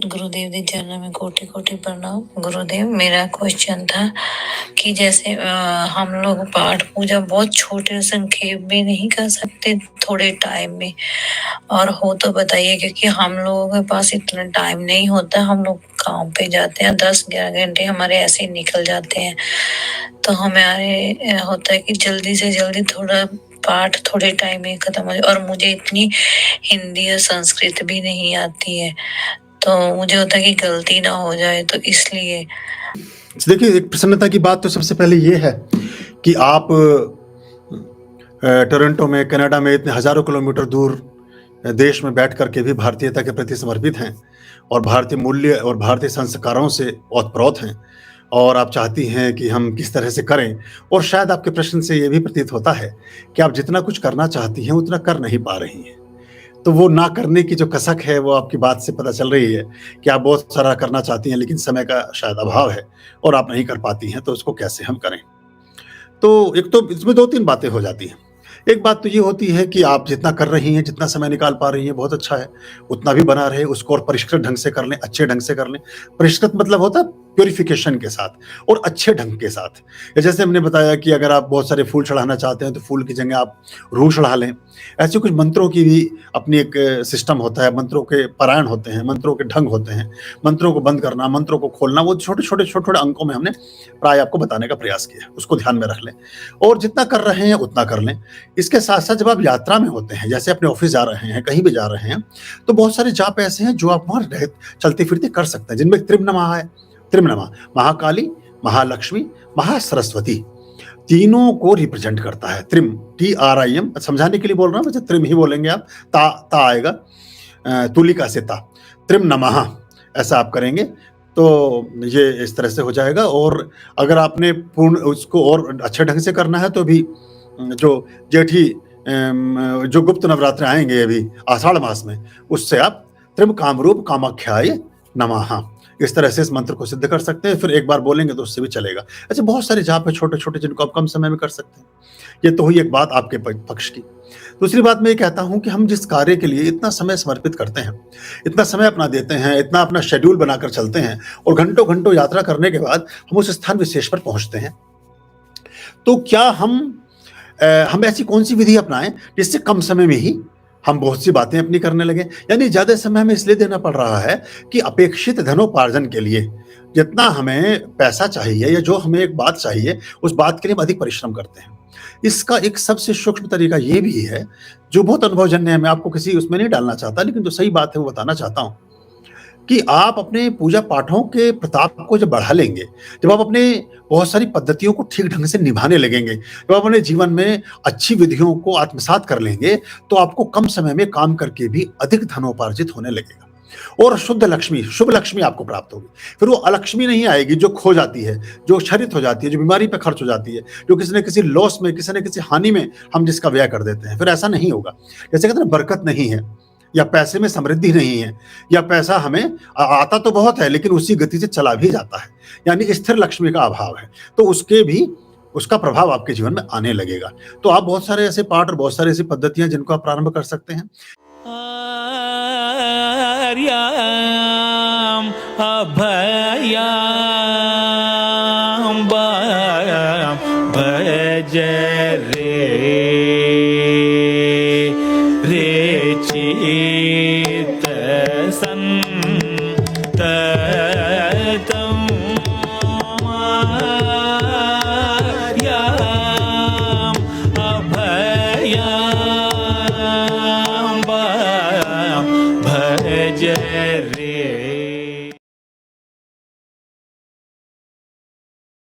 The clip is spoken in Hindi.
गुरुदेव जी चरणों में कोटि कोटि प्रणाम। गुरुदेव, मेरा क्वेश्चन था कि जैसे हम लोग पाठ पूजा बहुत छोटे संक्षेप में नहीं कर सकते, थोड़े टाइम में, और हो तो बताइए, क्योंकि हम लोगों के पास इतना टाइम नहीं होता। हम लोग काम पे जाते हैं, 10-11 घंटे हमारे ऐसे ही निकल जाते हैं। तो हमारे होता है कि जल्दी से जल्दी थोड़ा पाठ थोड़े टाइम में खत्म हो जाए, और मुझे इतनी हिंदी और संस्कृत भी नहीं आती है, तो मुझे होता है कि गलती ना हो जाए, तो इसलिए। देखिए, एक प्रसन्नता की बात तो सबसे पहले ये है कि आप टोरंटो में, कनाडा में, इतने हजारों किलोमीटर दूर देश में बैठ करके भी भारतीयता के प्रति समर्पित हैं और भारतीय मूल्य और भारतीय संस्कारों से ओतप्रोत हैं, और आप चाहती हैं कि हम किस तरह से करें। और शायद आपके प्रश्न से ये भी प्रतीत होता है कि आप जितना कुछ करना चाहती हैं उतना कर नहीं पा रही हैं। तो वो ना करने की जो कसक है, वो आपकी बात से पता चल रही है कि आप बहुत सारा करना चाहती हैं, लेकिन समय का शायद अभाव है और आप नहीं कर पाती हैं। तो उसको कैसे हम करें? तो एक तो इसमें 2-3 बातें हो जाती हैं। एक बात तो ये होती है कि आप जितना कर रही हैं, जितना समय निकाल पा रही हैं, बहुत अच्छा है। उतना भी बना रहे, उसको और परिष्कृत ढंग से कर लें, अच्छे ढंग से कर लें। परिष्कृत मतलब होता है प्यूरिफिकेशन के साथ और अच्छे ढंग के साथ। या जैसे हमने बताया कि अगर आप बहुत सारे फूल चढ़ाना चाहते हैं, तो फूल की जगह आप रूह चढ़ा लें। ऐसे कुछ मंत्रों की भी अपनी एक सिस्टम होता है, मंत्रों के पारायण होते हैं, मंत्रों के ढंग होते हैं। मंत्रों को बंद करना, मंत्रों को खोलना, वो छोटे-छोटे अंकों में हमने प्राय आपको बताने का प्रयास किया है। उसको ध्यान में रख लें और जितना कर रहे हैं उतना कर लें। इसके साथ-साथ जब आप यात्रा में होते हैं, जैसे अपने ऑफिस जा रहे हैं, कहीं भी जा रहे हैं, तो बहुत सारे जाप ऐसे हैं जो आप वहाँ रह चलते-फिरते कर सकते हैं, जिनमें त्रिम नमः है। त्रिम नमः महाकाली, महालक्ष्मी, महासरस्वती, तीनों को रिप्रेजेंट करता है। त्रिम, TRIM, समझाने के लिए बोल रहा हूँ, वैसे त्रिम ही बोलेंगे आप। ता आएगा, तुलिका से ता। त्रिम नमः ऐसा आप करेंगे तो ये इस तरह से हो जाएगा। और अगर आपने पूर्ण उसको और अच्छे ढंग से करना है, तो भी जो जेठी जो गुप्त नवरात्र आएंगे अभी आषाढ़ मास में, उससे आप त्रिम कामरूप कामाख्याय नमः इस तरह से इस मंत्र को सिद्ध कर सकते हैं। फिर एक बार बोलेंगे तो उससे भी चलेगा। ऐसे बहुत सारे जाप है छोटे-छोटे, जिनको आप कम समय में कर सकते हैं। ये तो हुई एक बात आपके पक्ष की। दूसरी बात मैं ये कहता हूँ कि हम जिस कार्य के लिए इतना समय समर्पित करते हैं, इतना समय अपना देते हैं, इतना अपना शेड्यूल बनाकर चलते हैं, और घंटों-घंटों यात्रा करने के बाद हम उस स्थान विशेष पर पहुँचते हैं, तो क्या हम ऐसी कौन-सी विधि अपनाएँ जिससे कम समय में ही हम बहुत सी बातें अपनी करने लगे? यानी ज़्यादा समय हमें इसलिए देना पड़ रहा है कि अपेक्षित धनोपार्जन के लिए जितना हमें पैसा चाहिए या जो हमें एक बात चाहिए, उस बात के लिए हम अधिक परिश्रम करते हैं। इसका एक सबसे सूक्ष्म तरीका ये भी है, जो बहुत अनुभवजन्य है, मैं आपको किसी उसमें नहीं डालना चाहता, लेकिन जो सही बात है वो बताना चाहता हूँ, कि आप अपने पूजा पाठों के प्रताप को जब बढ़ा लेंगे, जब आप अपने बहुत सारी पद्धतियों को ठीक ढंग से निभाने लगेंगे, जब आप अपने जीवन में अच्छी विधियों को आत्मसात कर लेंगे, तो आपको कम समय में काम करके भी अधिक धनोपार्जित होने लगेगा और शुद्ध लक्ष्मी, शुभ लक्ष्मी आपको प्राप्त होगी। फिर वो अलक्ष्मी नहीं आएगी जो खो जाती है, जो क्षरित हो जाती है, जो बीमारी पे खर्च हो जाती है, जो किसी न किसी लॉस में, किसी न किसी हानि में हम जिसका व्यय कर देते हैं। फिर ऐसा नहीं होगा। जैसे कहते हैं ना, बरकत नहीं है, या पैसे में समृद्धि नहीं है, या पैसा हमें आता तो बहुत है लेकिन उसी गति से चला भी जाता है, यानी स्थिर लक्ष्मी का अभाव है, तो उसका प्रभाव आपके जीवन में आने लगेगा। तो आप बहुत सारे ऐसे पाठ और बहुत सारी ऐसी पद्धतियां जिनको आप प्रारंभ कर सकते हैं। भज रे चित संततम अभयम भज रे